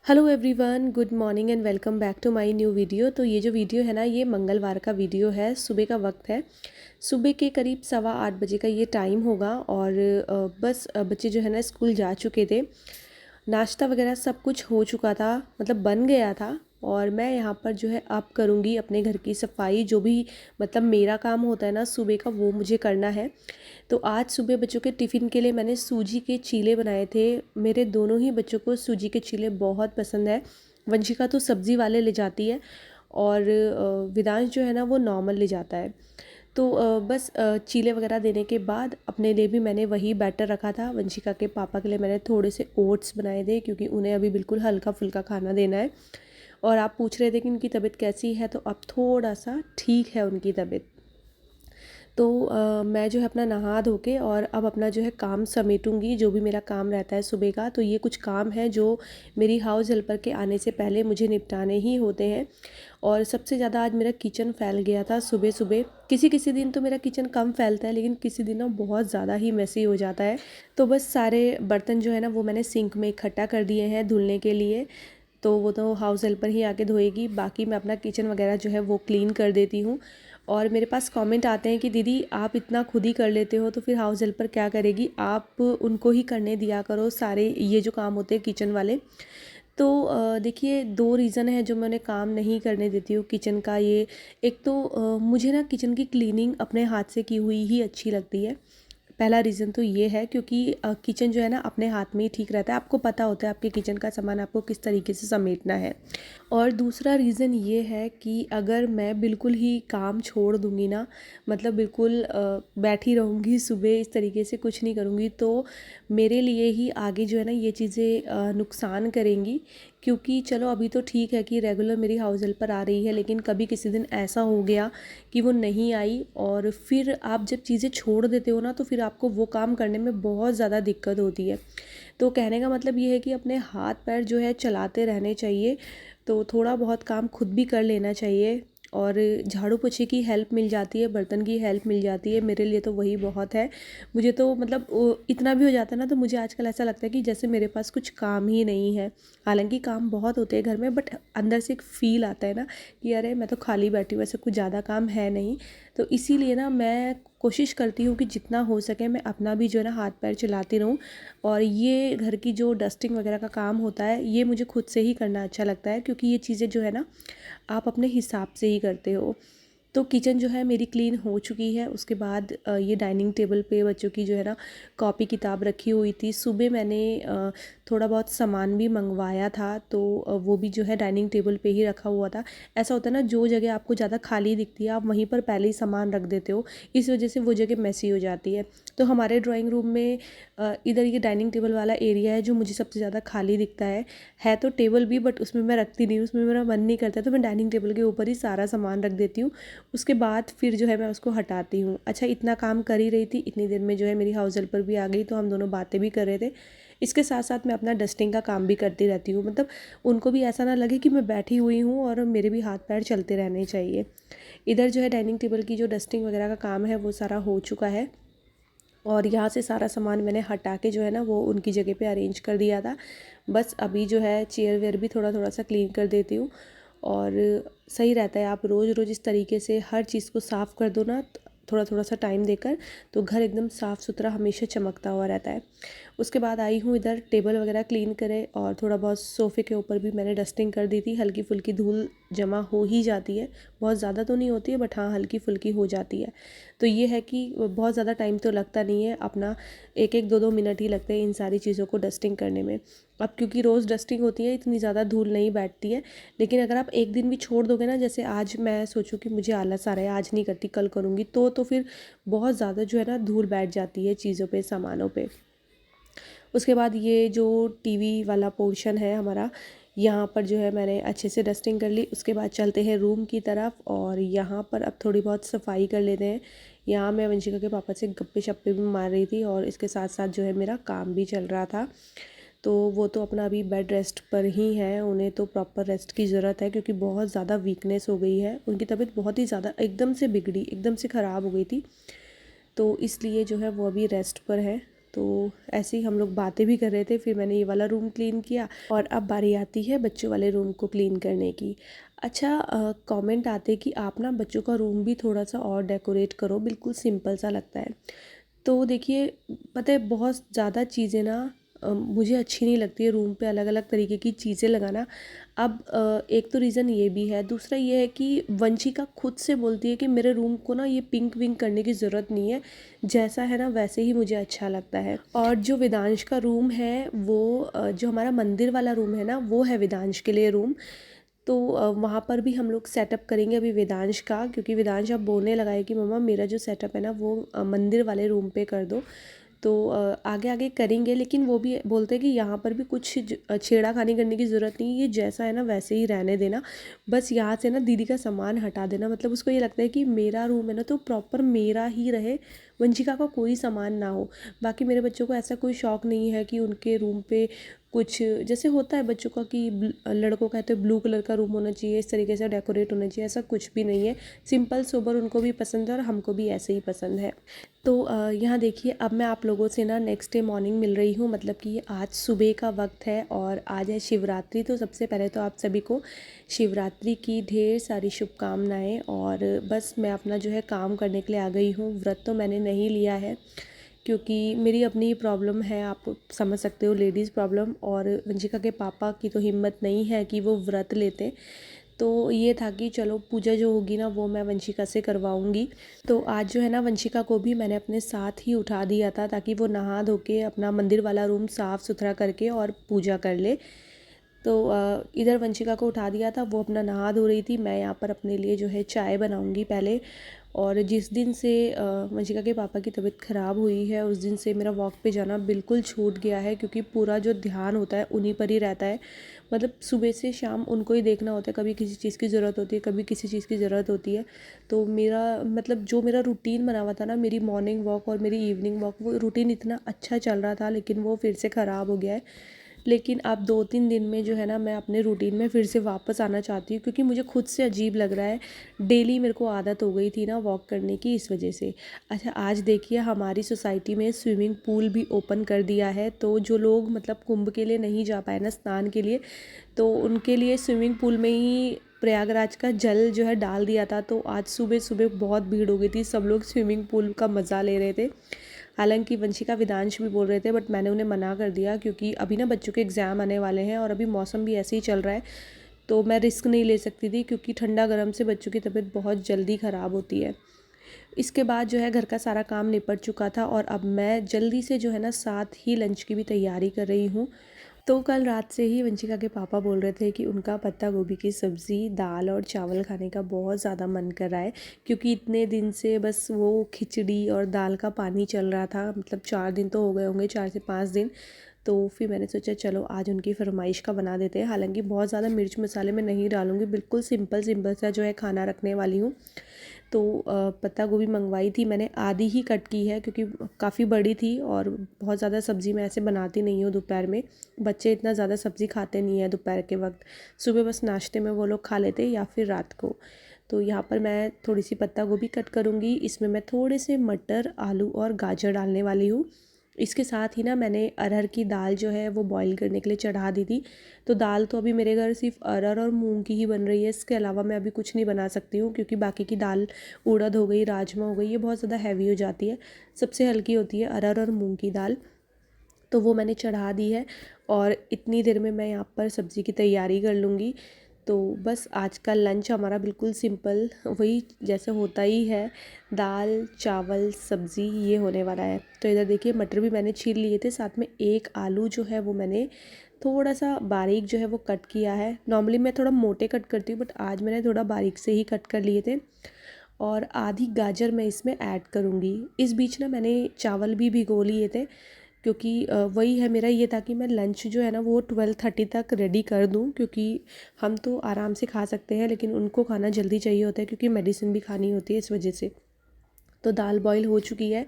Hello everyone, good morning and welcome back to my new video. तो ये जो video है ना, ये मंगलवार का वीडियो है। सुबह का वक्त है, सुबह के करीब 8:15 का ये टाइम होगा। और बस बच्चे जो है ना स्कूल जा चुके थे। नाश्ता वगैरह सब कुछ हो चुका था, मतलब बन गया था। और मैं यहाँ पर जो है अब करूँगी अपने घर की सफाई। जो भी मतलब मेरा काम होता है ना सुबह का, वो मुझे करना है। तो आज सुबह बच्चों के टिफ़िन के लिए मैंने सूजी के चीले बनाए थे। मेरे दोनों ही बच्चों को सूजी के चीले बहुत पसंद है। वंशिका तो सब्ज़ी वाले ले जाती है और विदांश जो है ना वो नॉर्मल ले जाता है। तो बस चीले वगैरह देने के बाद अपने लिए भी मैंने वही बैटर रखा था। वंशिका के पापा के लिए मैंने थोड़े से ओट्स बनाए थे, क्योंकि उन्हें अभी बिल्कुल हल्का फुल्का खाना देना है। और आप पूछ रहे थे कि उनकी तबीयत कैसी है, तो अब थोड़ा सा ठीक है उनकी तबीयत। तो मैं जो है अपना नहा धो के और अब अपना जो है काम समेटूंगी, जो भी मेरा काम रहता है सुबह का। तो ये कुछ काम है जो मेरी हाउस हेल्पर के आने से पहले मुझे निपटाने ही होते हैं। और सबसे ज़्यादा आज मेरा किचन फैल गया था सुबह सुबह। किसी किसी दिन तो मेरा किचन कम फैलता है, लेकिन किसी दिन ना बहुत ज़्यादा ही मेसी हो जाता है। तो बस सारे बर्तन जो है ना वो मैंने सिंक में इकट्ठा कर दिए हैं धुलने के लिए। तो वो तो हाउस हेल्पर ही आके धोएगी, बाकी मैं अपना किचन वगैरह जो है वो क्लीन कर देती हूँ। और मेरे पास कमेंट आते हैं कि दीदी आप इतना खुद ही कर लेते हो, तो फिर हाउस हेल्पर क्या करेगी, आप उनको ही करने दिया करो सारे ये जो काम होते हैं किचन वाले। तो देखिए, दो रीज़न है जो मैं उन्हें काम नहीं करने देती हूँ किचन का। ये एक तो मुझे ना किचन की क्लीनिंग अपने हाथ से की हुई ही अच्छी लगती है। पहला रीज़न तो ये है, क्योंकि किचन जो है ना अपने हाथ में ही ठीक रहता है। आपको पता होता है आपके किचन का सामान आपको किस तरीके से समेटना है। और दूसरा रीज़न ये है कि अगर मैं बिल्कुल ही काम छोड़ दूँगी ना, मतलब बिल्कुल बैठी रहूँगी सुबह इस तरीके से कुछ नहीं करूँगी, तो मेरे लिए ही आगे जो है ना ये चीज़ें नुकसान करेंगी। क्योंकि चलो अभी तो ठीक है कि रेगुलर मेरी हाउस हेल्पर आ रही है, लेकिन कभी किसी दिन ऐसा हो गया कि वो नहीं आई और फिर आप जब चीज़ें छोड़ देते हो ना, तो फिर आपको वो काम करने में बहुत ज़्यादा दिक्कत होती है। तो कहने का मतलब ये है कि अपने हाथ पैर जो है चलाते रहने चाहिए। तो थोड़ा बहुत काम खुद भी कर लेना चाहिए। और झाड़ू पोछे की हेल्प मिल जाती है, बर्तन की हेल्प मिल जाती है, मेरे लिए तो वही बहुत है। मुझे तो मतलब इतना भी हो जाता है ना, तो मुझे आजकल ऐसा लगता है कि जैसे मेरे पास कुछ काम ही नहीं है। हालांकि काम बहुत होते हैं घर में, बट अंदर से एक फ़ील आता है ना कि अरे मैं तो खाली बैठी हूँ, ऐसे कुछ ज़्यादा काम है नहीं। तो इसीलिए ना मैं कोशिश करती हूँ कि जितना हो सके मैं अपना भी जो है ना हाथ पैर चलाती रहूँ। और ये घर की जो डस्टिंग वगैरह का काम होता है, ये मुझे खुद से ही करना अच्छा लगता है, क्योंकि ये चीज़ें जो है ना आप अपने हिसाब से ही करते हो। तो किचन जो है मेरी क्लीन हो चुकी है। उसके बाद ये डाइनिंग टेबल पे बच्चों की जो है ना कॉपी किताब रखी हुई थी। सुबह मैंने थोड़ा बहुत सामान भी मंगवाया था, तो वो भी जो है डाइनिंग टेबल पे ही रखा हुआ था। ऐसा होता है ना, जो जगह आपको ज़्यादा खाली दिखती है आप वहीं पर पहले ही सामान रख देते हो, इस वजह से वो जगह मैसी हो जाती है। तो हमारे ड्राइंग रूम में इधर ये डाइनिंग टेबल वाला एरिया है जो मुझे सबसे ज़्यादा खाली दिखता है तो टेबल भी, बट उसमें मैं रखती नहीं हूँ, उसमें मेरा मन नहीं करता, तो मैं डाइनिंग टेबल के ऊपर ही सारा सामान रख देती हूँ। उसके बाद फिर जो है मैं उसको हटाती हूँ। अच्छा, इतना काम कर ही रही थी, इतनी देर में जो है मेरी हाउस हेल्पर भी आ गई, तो हम दोनों बातें भी कर रहे थे। इसके साथ साथ मैं अपना डस्टिंग का काम भी करती रहती हूँ, मतलब उनको भी ऐसा ना लगे कि मैं बैठी हुई हूँ, और मेरे भी हाथ पैर चलते रहने चाहिए। इधर जो है डाइनिंग टेबल की जो डस्टिंग वगैरह का काम है वो सारा हो चुका है। और यहाँ से सारा सामान मैंने हटा के जो है ना वो उनकी जगह पे अरेंज कर दिया था। बस अभी जो है चेयर वेयर भी थोड़ा थोड़ा सा क्लीन कर देती हूँ। और सही रहता है, आप रोज़ रोज़ इस तरीके से हर चीज़ को साफ़ कर दो ना, थोड़ा थोड़ा सा टाइम देकर, तो घर एकदम साफ़ सुथरा हमेशा चमकता हुआ रहता है। उसके बाद आई हूँ इधर टेबल वगैरह क्लीन करे, और थोड़ा बहुत सोफ़े के ऊपर भी मैंने डस्टिंग कर दी थी। हल्की फुल्की धूल जमा हो ही जाती है, बहुत ज़्यादा तो नहीं होती है, बट हाँ हल्की फुल्की हो जाती है। तो ये है कि बहुत ज़्यादा टाइम तो लगता नहीं है, अपना एक एक दो दो मिनट ही लगते हैं इन सारी चीज़ों को डस्टिंग करने में। अब क्योंकि रोज़ डस्टिंग होती है, इतनी ज़्यादा धूल नहीं बैठती है। लेकिन अगर आप एक दिन भी छोड़ दोगे ना, जैसे आज मैं सोचूं कि मुझे आलस आ रहा है, आज नहीं करती कल करूँगी, तो फिर बहुत ज़्यादा जो है ना धूल बैठ जाती है चीज़ों पे, सामानों पे। उसके बाद ये जो टीवी वाला पोर्शन है हमारा, यहाँ पर जो है मैंने अच्छे से डस्टिंग कर ली। उसके बाद चलते हैं रूम की तरफ, और यहाँ पर अब थोड़ी बहुत सफाई कर लेते हैं। यहाँ मैं वंशिका के पापा से गप्पे शप्पे भी मार रही थी, और इसके साथ साथ जो है मेरा काम भी चल रहा था। तो वो तो अपना अभी बेड रेस्ट पर ही है, उन्हें तो प्रॉपर रेस्ट की ज़रूरत है, क्योंकि बहुत ज़्यादा वीकनेस हो गई है, उनकी तबीयत बहुत ही ज़्यादा एकदम से बिगड़ी, एकदम से ख़राब हो गई थी। तो इसलिए जो है वो अभी रेस्ट पर है। तो ऐसे ही हम लोग बातें भी कर रहे थे, फिर मैंने ये वाला रूम क्लीन किया और अब बारी आती है बच्चों वाले रूम को क्लीन करने की। अच्छा, कमेंट आते कि आप ना बच्चों का रूम भी थोड़ा सा और डेकोरेट करो, बिल्कुल सिंपल सा लगता है। तो देखिए, पता है बहुत ज़्यादा चीज़ें ना मुझे अच्छी नहीं लगती है रूम पे अलग अलग तरीके की चीज़ें लगाना। अब एक तो रीज़न ये भी है, दूसरा ये है कि वंशिका खुद से बोलती है कि मेरे रूम को ना ये पिंक विंक करने की ज़रूरत नहीं है, जैसा है ना वैसे ही मुझे अच्छा लगता है। और जो वेदांश का रूम है वो जो हमारा मंदिर वाला रूम है ना, वो है वेदांश के लिए रूम। तो वहाँ पर भी हम लोग सेटअप करेंगे अभी वेदांश का, क्योंकि वेदांश अब बोलने लगा है कि मम्मा मेरा जो सेटअप है ना वो मंदिर वाले रूम पे कर दो। तो आगे आगे करेंगे, लेकिन वो भी बोलते हैं कि यहाँ पर भी कुछ छेड़ाखानी करने की ज़रूरत नहीं है, ये जैसा है ना वैसे ही रहने देना। बस यहाँ से ना दीदी का सामान हटा देना, मतलब उसको ये लगता है कि मेरा रूम है ना तो प्रॉपर मेरा ही रहे, वंशिका का कोई सामान ना हो। बाकी मेरे बच्चों को ऐसा कोई शौक़ नहीं है कि उनके रूम पे कुछ, जैसे होता है बच्चों का कि लड़कों कहते हैं ब्लू कलर का रूम होना चाहिए, इस तरीके से डेकोरेट होना चाहिए, ऐसा कुछ भी नहीं है। सिंपल सोबर उनको भी पसंद है और हमको भी ऐसे ही पसंद है। तो यहाँ देखिए, अब मैं आप लोगों से ना नेक्स्ट डे मॉर्निंग मिल रही हूँ, मतलब कि आज सुबह का वक्त है और आज है शिवरात्रि। तो सबसे पहले तो आप सभी को शिवरात्रि की ढेर सारी शुभकामनाएं। और बस मैं अपना जो है काम करने के लिए आ गई हूँ। व्रत तो मैंने नहीं लिया है क्योंकि मेरी अपनी प्रॉब्लम है, आप समझ सकते हो, लेडीज़ प्रॉब्लम। और वंशिका के पापा की तो हिम्मत नहीं है कि वो व्रत लेते। तो ये था कि चलो पूजा जो होगी ना वो मैं वंशिका से करवाऊँगी। तो आज जो है ना वंशिका को भी मैंने अपने साथ ही उठा दिया था ताकि वो नहा धो के अपना मंदिर वाला रूम साफ़ सुथरा करके और पूजा कर ले। तो इधर वंशिका को उठा दिया था, वो अपना नहा धो रही थी, मैं यहाँ पर अपने लिए जो है चाय बनाऊँगी पहले। और जिस दिन से वंशिका के पापा की तबीयत ख़राब हुई है उस दिन से मेरा वॉक पे जाना बिल्कुल छूट गया है, क्योंकि पूरा जो ध्यान होता है उन्हीं पर ही रहता है। मतलब सुबह से शाम उनको ही देखना होता है, कभी किसी चीज़ की ज़रूरत होती है, कभी किसी चीज़ की ज़रूरत होती है। तो मेरा मतलब जो मेरा रूटीन बना हुआ था ना, मेरी मॉर्निंग वॉक और मेरी इवनिंग वॉक, वो रूटीन इतना अच्छा चल रहा था, लेकिन वो फिर से ख़राब हो गया है। लेकिन अब 2-3 दिन में जो है ना मैं अपने रूटीन में फिर से वापस आना चाहती हूँ, क्योंकि मुझे खुद से अजीब लग रहा है। डेली मेरे को आदत हो गई थी ना वॉक करने की, इस वजह से। अच्छा, आज देखिए हमारी सोसाइटी में स्विमिंग पूल भी ओपन कर दिया है। तो जो लोग मतलब कुंभ के लिए नहीं जा पाए ना स्नान के लिए, तो उनके लिए स्विमिंग पूल में ही प्रयागराज का जल जो है डाल दिया था। तो आज सुबह सुबह बहुत भीड़ हो गई थी, सब लोग स्विमिंग पूल का मज़ा ले रहे थे। हालांकि वंशिका वेदांश भी बोल रहे थे, बट मैंने उन्हें मना कर दिया, क्योंकि अभी ना बच्चों के एग्ज़ाम आने वाले हैं और अभी मौसम भी ऐसे ही चल रहा है। तो मैं रिस्क नहीं ले सकती थी, क्योंकि ठंडा गर्म से बच्चों की तबीयत बहुत जल्दी ख़राब होती है। इसके बाद जो है घर का सारा काम निपट चुका था और अब मैं जल्दी से जो है ना साथ ही लंच की भी तैयारी कर रही हूँ। तो कल रात से ही वंशिका के पापा बोल रहे थे कि उनका पत्ता गोभी की सब्ज़ी, दाल और चावल खाने का बहुत ज़्यादा मन कर रहा है, क्योंकि इतने दिन से बस वो खिचड़ी और दाल का पानी चल रहा था। मतलब 4 दिन तो हो गए होंगे, 4 से 5 दिन। तो फिर मैंने सोचा चलो आज उनकी फरमाइश का बना देते हैं। हालांकि बहुत ज़्यादा मिर्च मसाले मैं नहीं डालूँगी, बिल्कुल सिंपल सिंपल सा जो है खाना रखने वाली हूँ। तो पत्ता गोभी मंगवाई थी मैंने, आधी ही कट की है क्योंकि काफ़ी बड़ी थी और बहुत ज़्यादा सब्ज़ी मैं ऐसे बनाती नहीं हूँ दोपहर में। बच्चे इतना ज़्यादा सब्ज़ी खाते नहीं है दोपहर के वक्त, सुबह बस नाश्ते में वो लोग खा लेते या फिर रात को। तो यहाँ पर मैं थोड़ी सी पत्ता गोभी कट करूँगी, इसमें मैं थोड़े से मटर, आलू और गाजर डालने वाली हूँ। इसके साथ ही ना मैंने अरहर की दाल जो है वो बॉईल करने के लिए चढ़ा दी थी। तो दाल तो अभी मेरे घर सिर्फ अरहर और मूंग की ही बन रही है, इसके अलावा मैं अभी कुछ नहीं बना सकती हूँ, क्योंकि बाकी की दाल, उड़द हो गई, राजमा हो गई, ये बहुत ज़्यादा हैवी हो जाती है। सबसे हल्की होती है अरहर और मूंग की दाल। तो वो मैंने चढ़ा दी है और इतनी देर में मैं यहाँ पर सब्ज़ी की तैयारी कर लूँगी। तो बस आज का लंच हमारा बिल्कुल सिंपल वही जैसे होता ही है, दाल चावल सब्ज़ी, ये होने वाला है। तो इधर देखिए मटर भी मैंने छील लिए थे, साथ में एक आलू जो है वो मैंने थोड़ा सा बारीक जो है वो कट किया है। नॉर्मली मैं थोड़ा मोटे कट करती हूँ, बट आज मैंने थोड़ा बारीक से ही कट कर लिए थे। और आधी गाजर मैं इसमें ऐड करूँगी। इस बीच ना मैंने चावल भी भिगो लिए थे, क्योंकि वही है मेरा ये था कि मैं लंच जो है ना वो 12:30 तक रेडी कर दूं, क्योंकि हम तो आराम से खा सकते हैं लेकिन उनको खाना जल्दी चाहिए होता है, क्योंकि मेडिसिन भी खानी होती है, इस वजह से। तो दाल बॉईल हो चुकी है।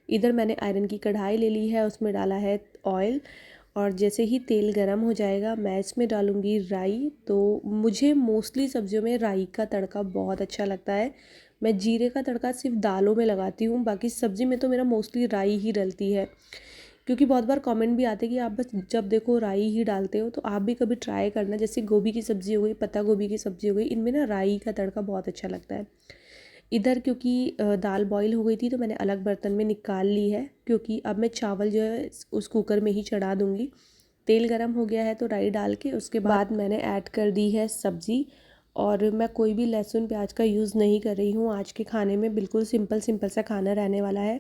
इधर मैंने आयरन की कढ़ाई ले ली है, उसमें डाला है ऑयल। और जैसे ही तेल गरम हो जाएगा मैं इसमें डालूँगी राई। तो मुझे मोस्टली सब्जियों में राई का तड़का बहुत अच्छा लगता है। मैं जीरे का तड़का सिर्फ दालों में लगाती हूँ, बाकी सब्ज़ी में तो मेरा मोस्टली राई ही डलती है। क्योंकि बहुत बार कमेंट भी आते हैं कि आप बस जब देखो राई ही डालते हो, तो आप भी कभी ट्राई करना। जैसे गोभी की सब्ज़ी हो गई, पत्ता गोभी की सब्ज़ी हो गई, इनमें ना राई का तड़का बहुत अच्छा लगता है। इधर क्योंकि दाल बॉईल हो गई थी तो मैंने अलग बर्तन में निकाल ली है, क्योंकि अब मैं चावल जो है उस कुकर में ही चढ़ा दूँगी। तेल गरम हो गया है तो राई डाल के उसके बाद मैंने ऐड कर दी है सब्ज़ी। और मैं कोई भी लहसुन प्याज का यूज़ नहीं कर रही हूँ आज के खाने में, बिल्कुल सिंपल सिंपल सा खाना रहने वाला है।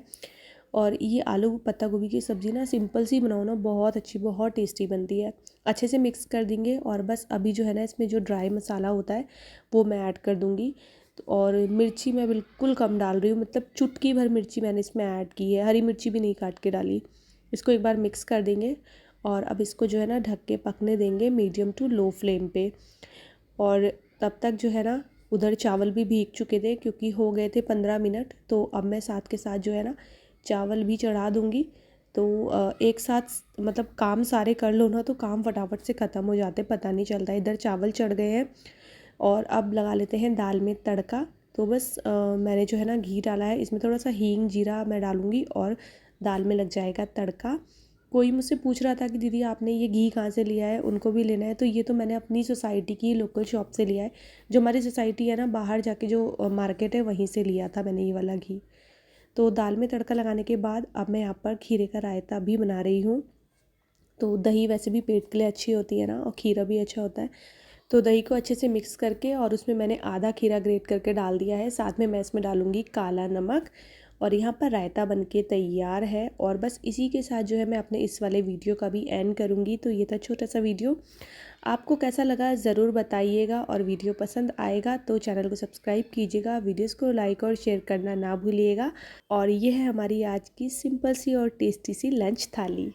और ये आलू पत्ता गोभी की सब्ज़ी ना सिंपल सी बनाओ ना, बहुत अच्छी बहुत टेस्टी बनती है। अच्छे से मिक्स कर देंगे और बस अभी जो है ना इसमें जो ड्राई मसाला होता है वो मैं ऐड कर दूँगी। और मिर्ची मैं बिल्कुल कम डाल रही हूँ, मतलब चुटकी भर मिर्ची मैंने इसमें ऐड की है, हरी मिर्ची भी नहीं काट के डाली। इसको एक बार मिक्स कर देंगे और अब इसको जो है ना ढक के पकने देंगे मीडियम टू लो फ्लेम पे। और तब तक जो है ना उधर चावल भी भीग चुके थे, क्योंकि हो गए थे 15 मिनट। तो अब मैं साथ के साथ जो है ना चावल भी चढ़ा दूँगी। तो एक साथ मतलब काम सारे कर लो ना तो काम फटाफट से ख़त्म हो जाते, पता नहीं चलता। इधर चावल चढ़ गए हैं और अब लगा लेते हैं दाल में तड़का। तो बस मैंने जो है ना घी डाला है, इसमें थोड़ा सा हींग जीरा मैं डालूँगी और दाल में लग जाएगा तड़का। कोई मुझसे पूछ रहा था कि दीदी आपने ये घी कहाँ से लिया है, उनको भी लेना है। तो ये तो मैंने अपनी सोसाइटी की लोकल शॉप से लिया है। जो हमारी सोसाइटी है ना, बाहर जाके जो मार्केट है वहीं से लिया था मैंने ये वाला घी। तो दाल में तड़का लगाने के बाद अब मैं यहाँ पर खीरे का रायता भी बना रही हूँ। तो दही वैसे भी पेट के लिए अच्छी होती है ना, और खीरा भी अच्छा होता है। तो दही को अच्छे से मिक्स करके और उसमें मैंने आधा खीरा ग्रेट करके डाल दिया है। साथ में मैं इसमें डालूँगी काला नमक। और यहाँ पर रायता बनके तैयार है। और बस इसी के साथ जो है मैं अपने इस वाले वीडियो का भी एंड करूँगी। तो ये था छोटा सा वीडियो, आपको कैसा लगा ज़रूर बताइएगा। और वीडियो पसंद आएगा तो चैनल को सब्सक्राइब कीजिएगा, वीडियोज़ को लाइक और शेयर करना ना भूलिएगा। और ये है हमारी आज की सिंपल सी और टेस्टी सी लंच थाली।